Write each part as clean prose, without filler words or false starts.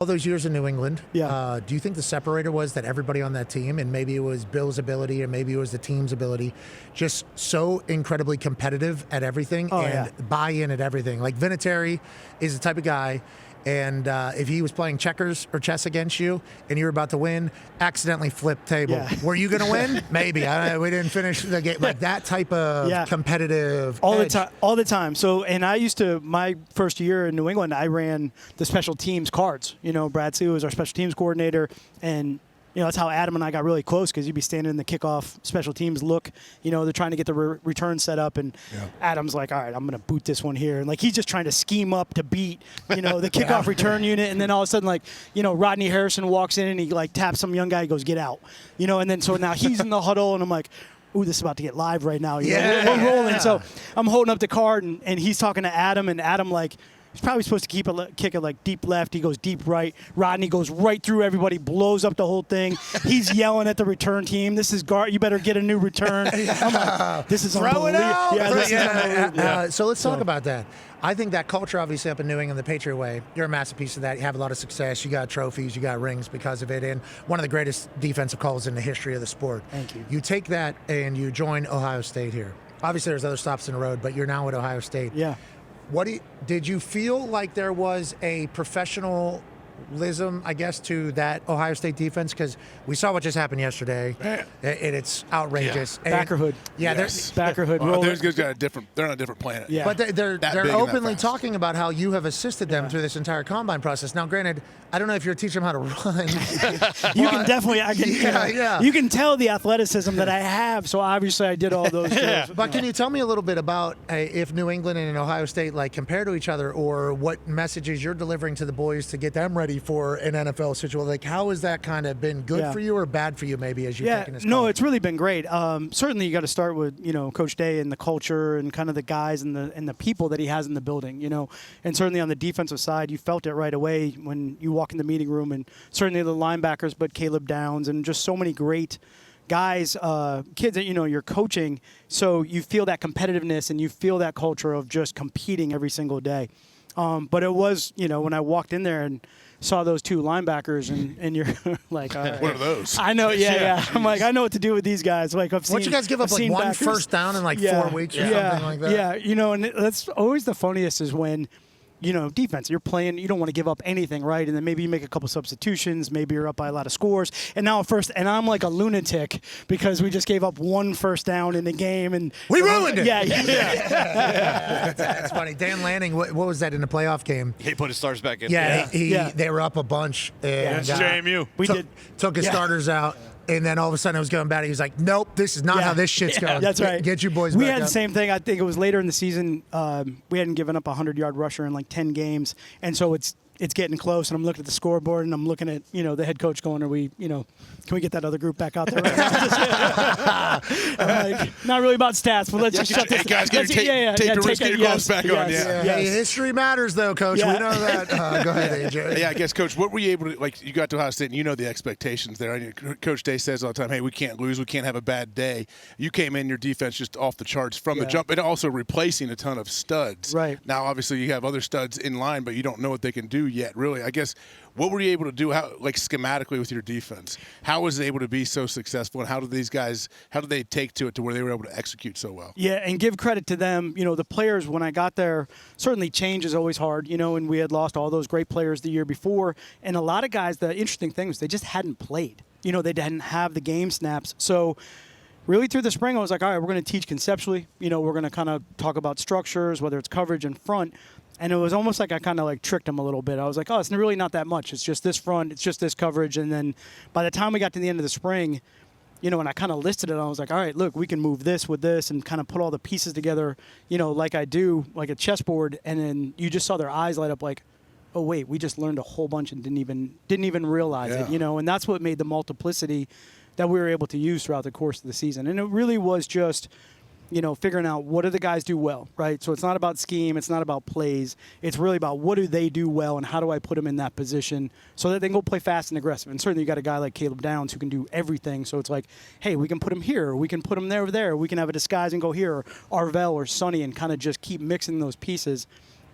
All those years in New England, Yeah. do you think the separator was that everybody on that team, and maybe it was Bill's ability, or maybe it was the team's ability, just so incredibly competitive at everything buy in at everything? Like Vinatieri is the type of guy, and if he was playing checkers or chess against you and you were about to win, accidentally flip table. Yeah. Were you going to win? Maybe. We didn't finish the game. Like that type of competitive edge. All the time. So, and I used to, my first year in New England, I ran the special teams cards. Brad Sue was our special teams coordinator, and that's how Adam and I got really close, because you'd be standing in the kickoff special teams look. They're trying to get the return set up, and Adam's like, all right, I'm going to boot this one here. And, he's just trying to scheme up to beat, the kickoff return unit. And then all of a sudden, Rodney Harrison walks in and he, taps some young guy, he goes, get out. And then so now he's in the huddle, and I'm like, ooh, this is about to get live right now. We're rolling. So I'm holding up the card, and he's talking to Adam, and Adam, he's probably supposed to kick it deep left. He goes deep right. Rodney goes right through everybody, blows up the whole thing. He's yelling at the return team. This is you better get a new return. I'm like, this is Throw it unbelievable. out. So let's talk about that. I think that culture, obviously, up in New England, the Patriot way, you're a massive piece of that. You have a lot of success. You got trophies. You got rings because of it. And one of the greatest defensive calls in the history of the sport. Thank you. You take that and you join Ohio State here. Obviously, there's other stops in the road, but you're now at Ohio State. Yeah. Did you feel like there was a professionalism, I guess, to that Ohio State defense? Because we saw what just happened yesterday, and it's outrageous. Yeah. Backerhood. Yeah, yes. Backerhood. They're on a different planet. Yeah. But they're openly talking about how you have assisted them through this entire combine process. Now, granted, I don't know if you're teaching them how to run. You can definitely, you can tell the athleticism that I have, so obviously I did all those drills. But can you tell me a little bit about if New England and Ohio State compare to each other, or what messages you're delivering to the boys to get them ready for an NFL situation? How has that kind of been good for you or bad for you, maybe, as you've taken this? No, it's really been great. Certainly, you got to start with Coach Day and the culture and kind of the guys and the people that he has in the building. And certainly on the defensive side, you felt it right away when you walk in the meeting room, and certainly the linebackers, but Caleb Downs and just so many great guys, kids that you're coaching. So you feel that competitiveness and you feel that culture of just competing every single day. But it was, when I walked in there and saw those two linebackers, and you're like, all right. What are those? I know, yeah. I'm like, I know what to do with these guys. I've seen. What you guys give up one backers. first down in 4 weeks or something like that? Yeah, and that's always the funniest is when, defense, you're playing, you don't want to give up anything, right? And then maybe you make a couple substitutions, maybe you're up by a lot of scores. And now and I'm like a lunatic because we just gave up one first down in the game. And we ruined it. Yeah. That's funny. Dan Lanning, what was that in the playoff game? He put his stars back in. They were up a bunch. And, JMU. Took his starters out. And then all of a sudden it was going bad. He was like, nope, this is not how this shit's going. That's right. Get you boys back. We had the same thing. I think it was later in the season. We hadn't given up a 100-yard rusher in 10 games. And so it's getting close, and I'm looking at the scoreboard, and I'm looking at, the head coach going, can we get that other group back out there right now? I'm like, not really about stats, but let's just shut this. Hey, guys, take the risk, get your gloves back on. Hey, history matters, though, Coach. We know that. Go ahead, AJ. Yeah, I guess, Coach, what were you able to, you got to Ohio State, and the expectations there. Coach Day says all the time, hey, we can't lose, we can't have a bad day. You came in, your defense just off the charts from the jump, and also replacing a ton of studs. Right. Now, obviously, you have other studs in line, but you don't know what they can do yet, really. I guess, what were you able to do, schematically with your defense? How was it able to be so successful, and how did they take to it to where they were able to execute so well? Yeah, and give credit to them. The players, when I got there, certainly change is always hard, and we had lost all those great players the year before. And a lot of guys, the interesting thing was they just hadn't played. They didn't have the game snaps. So really through the spring, I was like, all right, we're going to teach conceptually. We're going to kind of talk about structures, whether it's coverage and front. And it was almost like I kind of tricked him a little bit. I was like, oh, it's really not that much. It's just this front. It's just this coverage. And then by the time we got to the end of the spring, and I kind of listed it, I was like, all right, look, we can move this with this and kind of put all the pieces together, like I do, like a chessboard. And then you just saw their eyes light up like, oh, wait, we just learned a whole bunch and didn't even realize it, And that's what made the multiplicity that we were able to use throughout the course of the season. And it really was just – figuring out what do the guys do well, right? So it's not about scheme. It's not about plays. It's really about what do they do well and how do I put them in that position so that they can go play fast and aggressive. And certainly you got a guy like Caleb Downs who can do everything. So it's like, hey, we can put him here. Or we can put him there. We can have a disguise and go here. Or Arvell or Sonny and kind of just keep mixing those pieces.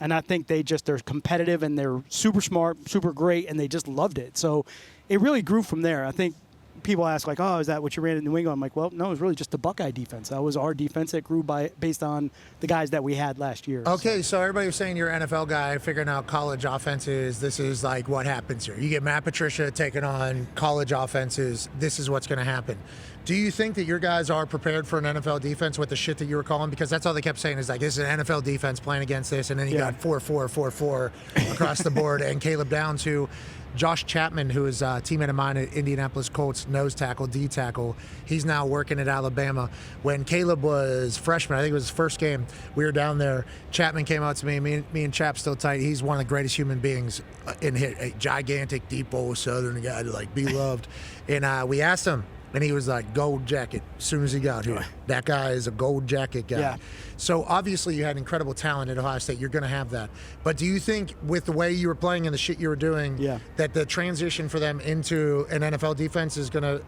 And I think they're competitive and they're super smart, super great, and they just loved it. So it really grew from there. I think people ask, like, oh, is that what you ran in New England? I'm like, well, no, it was really just the Buckeye defense. That was our defense that grew based on the guys that we had last year. Okay, so everybody was saying you're an NFL guy, figuring out college offenses. This is like what happens here. You get Matt Patricia taking on college offenses. This is what's going to happen. Do you think that your guys are prepared for an NFL defense with the shit that you were calling? Because that's all they kept saying is like, this is an NFL defense playing against this. And then you got 4-4, 4-4 across the board. And Caleb Downs, who Josh Chapman, who is a teammate of mine at Indianapolis Colts, nose tackle, D tackle. He's now working at Alabama. When Caleb was freshman, I think it was his first game, we were down there. Chapman came out to me. Me and Chap's still tight. He's one of the greatest human beings in here. A gigantic, deep old Southern guy to like be loved. And we asked him, and he was like, gold jacket as soon as he got here. That guy is a gold jacket guy. Yeah. So obviously you had incredible talent at Ohio State. You're going to have that. But do you think with the way you were playing and the shit you were doing, that the transition for them into an NFL defense is going to,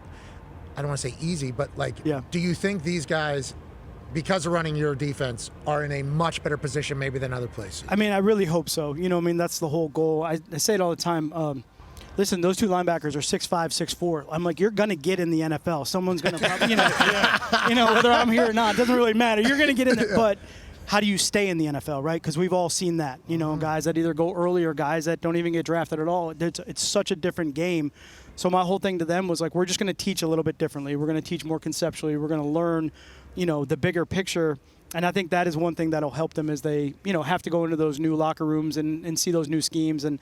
I don't want to say easy, but like, do you think these guys, because of running your defense, are in a much better position maybe than other places? I mean, I really hope so. You know, I mean, that's the whole goal. I say it all the time. Listen, those two linebackers are 6'5", 6'4". I'm like, you're going to get in the NFL. Someone's going to, you know, whether I'm here or not, it doesn't really matter. You're going to get in there. But how do you stay in the NFL, right? Because we've all seen that. You know, guys that either go early or guys that don't even get drafted at all. It's such a different game. So my whole thing to them was like, we're just going to teach a little bit differently. We're going to teach more conceptually. We're going to learn, you know, the bigger picture. And I think that is one thing that'll help them as they, you know, have to go into those new locker rooms and see those new schemes. And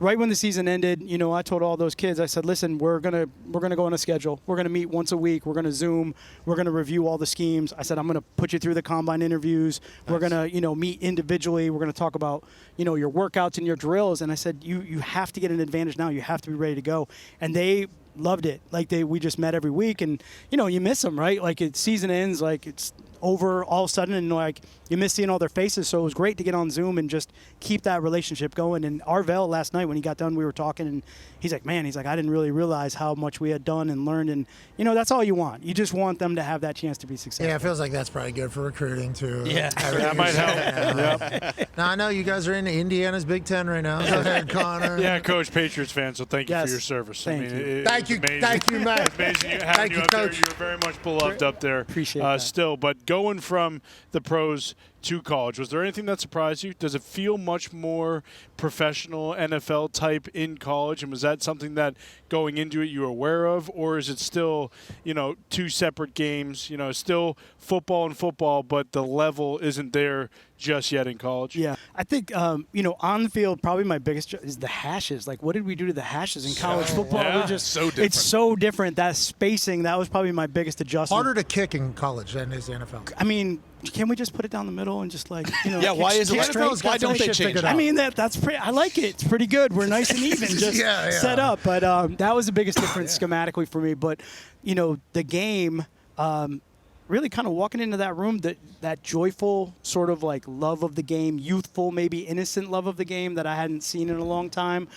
right when the season ended, you know, I told all those kids, I said, listen, we're gonna go on a schedule. We're gonna meet once a week. We're gonna Zoom. We're gonna review all the schemes. I said, I'm gonna put you through the combine interviews. Nice. We're gonna, you know, meet individually. We're gonna talk about, you know, your workouts and your drills. And I said, you have to get an advantage now. You have to be ready to go. And they loved it. Like we just met every week, and you know, you miss them, right? Like season ends, like it's over all of a sudden, and like you miss seeing all their faces. So it was great to get on Zoom and just keep that relationship going. And Arvell last night when he got done, we were talking, and he's like, man, I didn't really realize how much we had done and learned. And you know, that's all you want. You just want them to have that chance to be successful. Yeah, it feels like that's probably good for recruiting too. Yeah, that might help. Now I know you guys are in Indiana's Big Ten right now. Go ahead, Connor. Yeah, Coach, Patriots fan. So thank you for your service. Thank you. Thank you, Matt. It's amazing having you up there. You're very much beloved up there. Appreciate that. Still, but going from the pros to college, was there anything that surprised you? Does it feel much more professional NFL type in college, and was that something that going into it you were aware of, or is it still, you know, two separate games, you know, still football and football, but the level isn't there just yet in college? Yeah, I think, you know, on the field, probably my biggest is the hashes. Like, what did we do to the hashes in college football? Yeah. We're just So different. It's so different. That spacing, that was probably my biggest adjustment. Harder to kick in college than is the NFL. I mean, can we just put it down the middle and just like, you know, Yeah, why is it kick like straight? why don't they change it? I mean, that's pretty. I like it. It's pretty good. We're nice and even, just set up. But that was the biggest difference schematically for me. But you know, the game, really kind of walking into that room, that joyful sort of like love of the game, youthful, maybe innocent love of the game that I hadn't seen in a long time.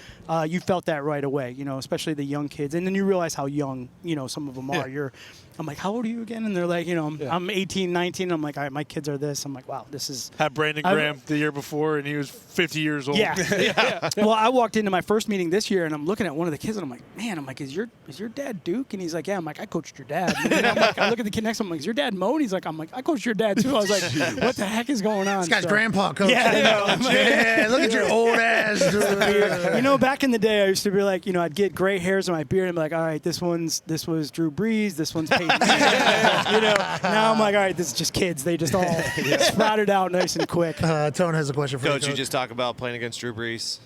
You felt that right away, you know, especially the young kids. And then you realize how young, you know, some of them are. I'm like, how old are you again? And they're like, you know, I'm 18, 19. I'm like, all right, my kids are this. I'm like, wow, this is. Had Brandon Graham the year before, and he was 50 years old. Yeah. Well, I walked into my first meeting this year, and I'm looking at one of the kids, and I'm like, man, is your dad Duke? And he's like, yeah. I'm like, I coached your dad. And I'm like, I look at the kid next to him, I'm like, is your dad Mo? And he's like, I'm like, I coached your dad too. I was like, what the heck is going on? This guy's grandpa coach. Yeah, look at your old ass. Dude. You know, back in the day, I used to be like, you know, I'd get gray hairs in my beard, and be like, all right, this was Drew Brees, this one's Peyton Manning. You know, now I'm like, all right, this is just kids. They just all sprouted out nice and quick. Tone has a question for Coach, you. you just talk about playing against Drew Brees,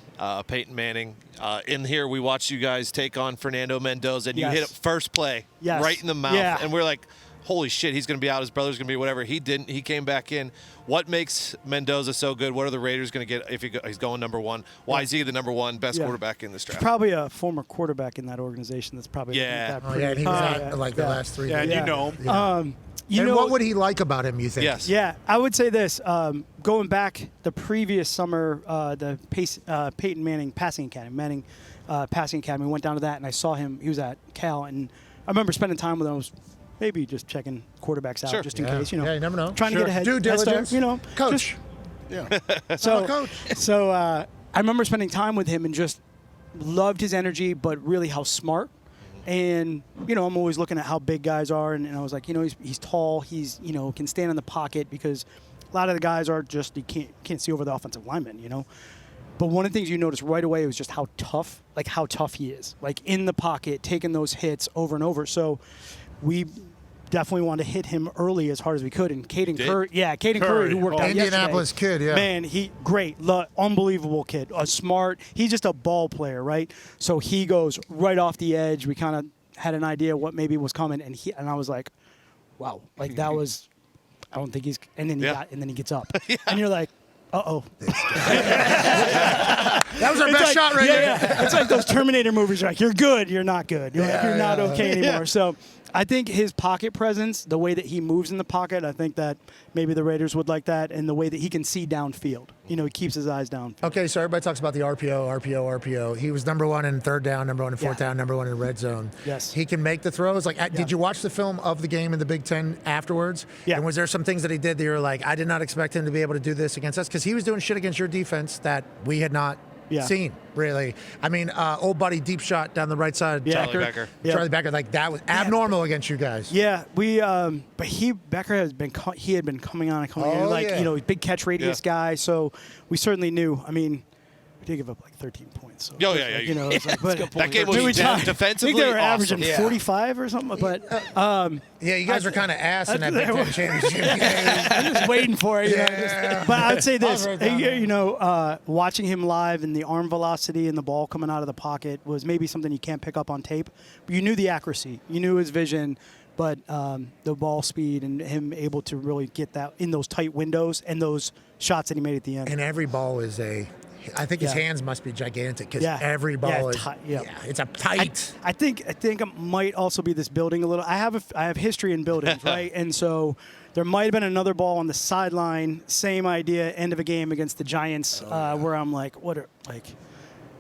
Peyton Manning. In here, we watched you guys take on Fernando Mendoza, and you hit it first play right in the mouth. Yeah. And we're like, holy shit, he's going to be out. His brother's going to be whatever. He didn't. He came back in. What makes Mendoza so good? What are the Raiders going to get if he's going number one? Why is he the number one best quarterback in this draft? Probably a former quarterback in that organization that's probably Yeah. that He was out like the last 3 Yeah, years. you know him. And what would he like about him, you think? Yes. Yeah, I would say this. Going back the previous summer, the Peyton Manning Passing Academy, went down to that, and I saw him. He was at Cal, and I remember spending time with him. I was maybe just checking quarterbacks out just in case, you know. Yeah, you never know. Trying to get ahead. Due diligence. You know, Coach. Yeah. So I remember spending time with him and just loved his energy, but really how smart. And, I'm always looking at how big guys are, and I was like, he's tall, he's, can stand in the pocket, because a lot of the guys are just, you can't see over the offensive lineman, But one of the things you notice right away was just how tough he is, like in the pocket, taking those hits over and over. So we definitely wanted to hit him early as hard as we could. And Caden Curry, who worked out Indianapolis yesterday, kid, yeah. Man, great, unbelievable kid, smart. He's just a ball player, right? So he goes right off the edge. We kind of had an idea what maybe was coming, and I was like, wow, like that was. I don't think he's. And then he gets up, and you're like, uh-oh. That was our best shot right there. Yeah. It's like those Terminator movies. You're like, you're good, you're not good. You're not okay anymore. Yeah. So I think his pocket presence, the way that he moves in the pocket, I think that maybe the Raiders would like that, and the way that he can see downfield. He keeps his eyes downfield. Okay, so everybody talks about the RPO. He was number one in third down, number one in fourth down, number one in red zone. Yes. He can make the throws. Like, did you watch the film of the game in the Big Ten afterwards? Yeah. And was there some things that he did that you were like, I did not expect him to be able to do this against us? Because he was doing shit against your defense that we had not seen, really. I mean, old buddy deep shot down the right side. Charlie Becker. Charlie Becker, like that was abnormal against you guys. Yeah, we. But Becker had been coming on and coming in, like big catch radius guy. So we certainly knew. I mean, we did give up like 13 points. So It's like, but that game was defensively. I think they were awesome. averaging 45 or something. But you guys were kind of ass in that Big Ten championship game. I'm just waiting for it. But I'd say this: watching him live and the arm velocity and the ball coming out of the pocket was maybe something you can't pick up on tape. But you knew the accuracy, you knew his vision. But the ball speed and him able to really get that in those tight windows and those shots that he made at the end. And every ball is I think his hands must be gigantic because every ball is it's a tight. I think it might also be this building a little. I have history in buildings, right? And so there might have been another ball on the sideline, same idea, end of a game against the Giants, where I'm like,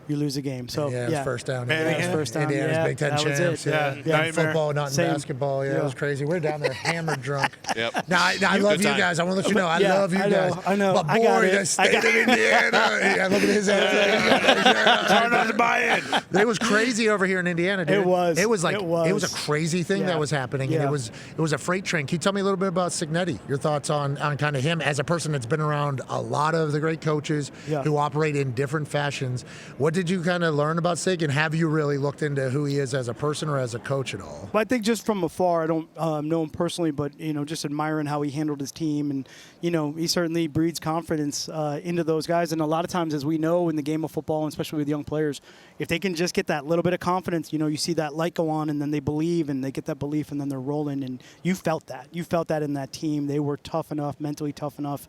you lose a game. So it was first down. First down. Indiana's Big Ten champs. Yeah. Football, not in basketball. Yeah, it was crazy. We're down there hammered drunk. Yep. Now I love you guys. I want to let you know I love you guys. I know. But boy, the state of Indiana. Look at his ass. Hard not to buy in. It was crazy over here in Indiana, dude. It was. It was a crazy thing that was happening, and it was a freight train. Can you tell me a little bit about Signetti? Your thoughts on kind of him as a person that's been around a lot of the great coaches who operate in different fashions. What did you kind of learn about Sig, and have you really looked into who he is as a person or as a coach at all? Well, I think just from afar, I don't know him personally, but just admiring how he handled his team, and he certainly breeds confidence into those guys. And a lot of times, as we know in the game of football, and especially with young players, if they can just get that little bit of confidence, you see that light go on, and then they believe, and they get that belief, and then they're rolling. And you felt that. You felt that in that team. They were tough enough, mentally tough enough.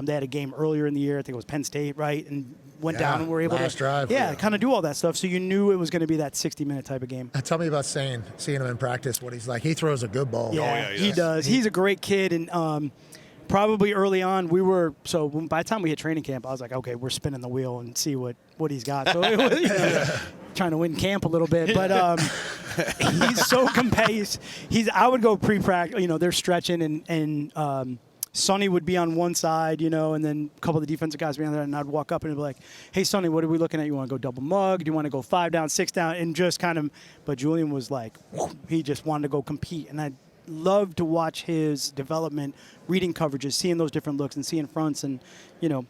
They had a game earlier in the year. I think it was Penn State, right? And went down and were able to drive, kind of do all that stuff. So you knew it was going to be that 60-minute type of game. Tell me about Sayin, seeing him in practice, what he's like. He throws a good ball. Yeah, he does. He's a great kid, and probably early on by the time we hit training camp, I was like, okay, we're spinning the wheel and see what he's got. So it was, trying to win camp a little bit, but he's so competitive. I would go pre-practice. They're stretching and Sonny would be on one side, and then a couple of the defensive guys would be on there, and I'd walk up and be like, hey, Sonny, what are we looking at? You want to go double mug? Do you want to go 5 down, 6 down? And just kind of, but Julian was like, he just wanted to go compete. And I love to watch his development, reading coverages, seeing those different looks and seeing fronts. And,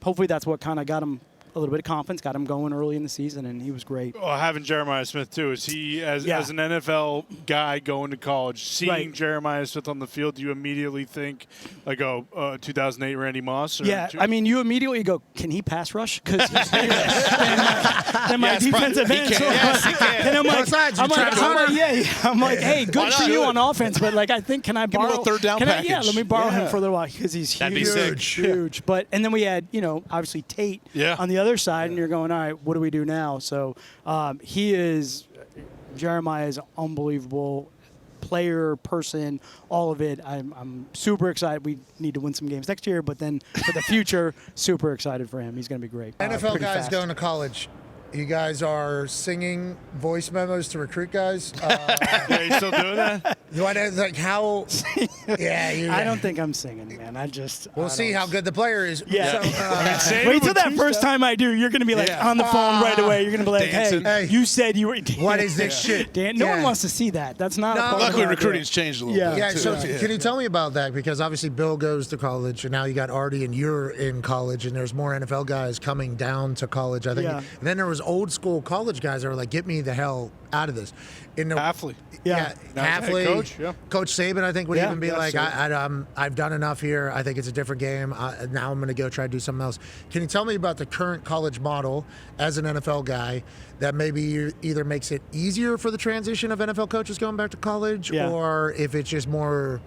hopefully that's what kind of got him a little bit of confidence, got him going early in the season, and he was great. Well, having Jeremiah Smith, too, is he, as an NFL guy going to college, seeing Jeremiah Smith on the field, do you immediately think, 2008 Randy Moss? I mean, you immediately go, can he pass rush? Because he's than my defensive end. Yes, he can. And I'm like, hey, good for you on offense, but I think, can I borrow? Give him a third down package. Let me borrow him for a little while, because he's huge. That'd be sick. Huge. But, and then we had, obviously Tate on the other side, and you're going, all right, what do we do now? So Jeremiah is unbelievable player, person, all of it. I'm super excited. We need to win some games next year, but then for the future, super excited for him. He's going to be great. NFL guys going to college, You guys are singing voice memos to recruit guys. Yeah, you still doing that? Like how? Yeah, I don't think I'm singing, man. We'll see how good the player is. Yeah. So, Wait till that first time I do. You're going to be like on the phone right away. You're going to be like, Dancing. hey, you said you were. what is this shit? Dan, no one wants to see that. That's not. No, a part of Luckily, our recruiting's deal. changed a little bit. Yeah, too. so can you tell me about that? Because obviously Bill goes to college, and now you got Artie, and you're in college, and there's more NFL guys coming down to college, I think. Yeah. And then there was old school college guys that were like, get me the hell out of this. Halfley. Yeah, Halfley. Coach, yeah. Coach Saban, I think, would even be like, Saban. I've done enough here. I think it's a different game. Now I'm going to go try to do something else. Can you tell me about the current college model as an NFL guy that maybe either makes it easier for the transition of NFL coaches going back to college, or if it's just more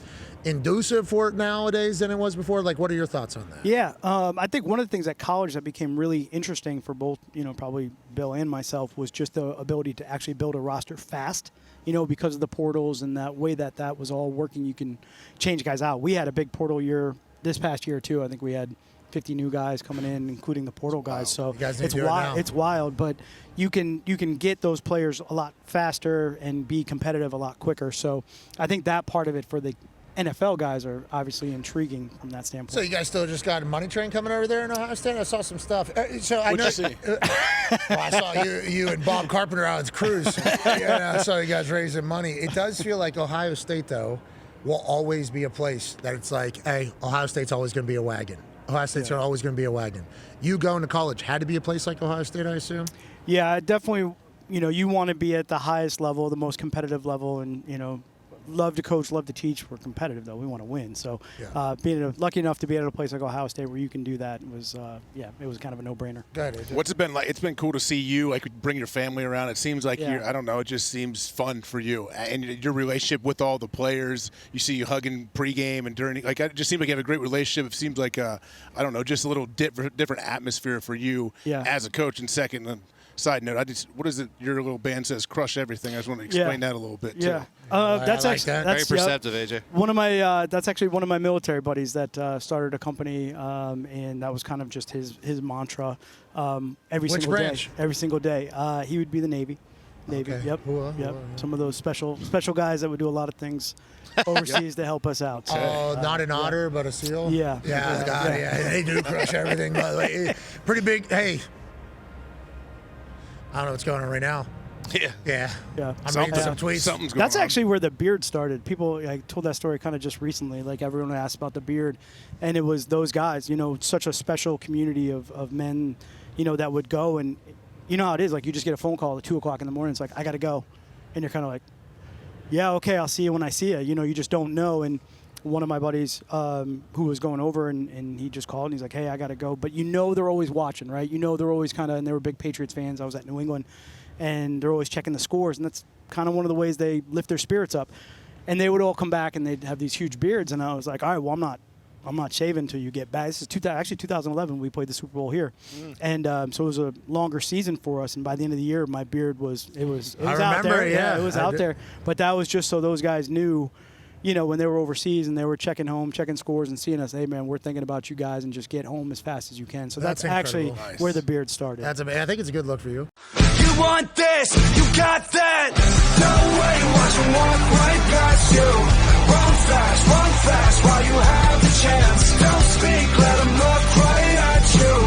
inducive for it nowadays than it was before? Like, what are your thoughts on that? Yeah, I think one of the things at college that became really interesting for both, probably Bill and myself, was just the ability to actually build a roster fast. Because of the portals and that way that was all working, you can change guys out. We had a big portal year this past year too. I think we had 50 new guys coming in, including the portal guys. So it's wild. It's wild, but you can get those players a lot faster and be competitive a lot quicker. So I think that part of it for the NFL guys are obviously intriguing from that standpoint. So you guys still just got a money train coming over there in Ohio State? I saw some stuff. So I What'd know. you see? Well, I saw you and Bob Carpenter out at Cruise. Yeah, I saw you guys raising money. It does feel like Ohio State, though, will always be a place that it's like, hey, Ohio State's always going to be a wagon. Ohio State's always going to be a wagon. You going to college had to be a place like Ohio State, I assume? Yeah, definitely. You want to be at the highest level, the most competitive level, and, love to coach, love to teach. We're competitive, though. We want to win. So being lucky enough to be at a place like Ohio State where you can do that was, it was kind of a no-brainer. What's it been like? It's been cool to see you, like, bring your family around. It seems like I don't know, it just seems fun for you. And your relationship with all the players, you see you hugging pregame and during, like, it just seems like you have a great relationship. It seems like, I don't know, just a little different atmosphere for you as a coach. And second, side note, what is it? Your little band says "Crush Everything." I just want to explain that a little bit too. Yeah, that's like actually that. Very perceptive, AJ. One of my that's actually one of my military buddies that started a company, and that was kind of just his mantra. Every single day. He would be the Navy. Okay. Yep. Some of those special guys that would do a lot of things overseas to help us out. So, not an otter, but a seal. Yeah. Yeah. They do crush everything. By the way, pretty big. Hey. I don't know what's going on right now. Yeah. I'm reading some tweets. Something's going That's on. actually where the beard started. I told that story kind of just recently. Like, everyone asked about the beard, and it was those guys. Such a special community of men, that would go, and you know how it is. Like, you just get a phone call at 2:00 in the morning. It's like, I got to go, and you're kind of like, yeah, okay, I'll see you when I see you. You just don't know. And one of my buddies who was going over, and he just called, and he's like, hey, I got to go. But they're always watching, right? They're always kind of, and they were big Patriots fans. I was at New England, and they're always checking the scores, and that's kind of one of the ways they lift their spirits up. And they would all come back, and they'd have these huge beards, and I was like, all right, well, I'm not shaving until you get back. This is 2011. We played the Super Bowl here, and so it was a longer season for us. And by the end of the year, my beard was out there. Yeah, it was out there. But that was just so those guys knew. When they were overseas and they were checking scores and seeing us, hey, man, we're thinking about you guys, and just get home as fast as you can. So that's actually where the beard started. I think it's a good look for you. You want this, you got that. No way, watch them walk right past you. Run fast while you have the chance.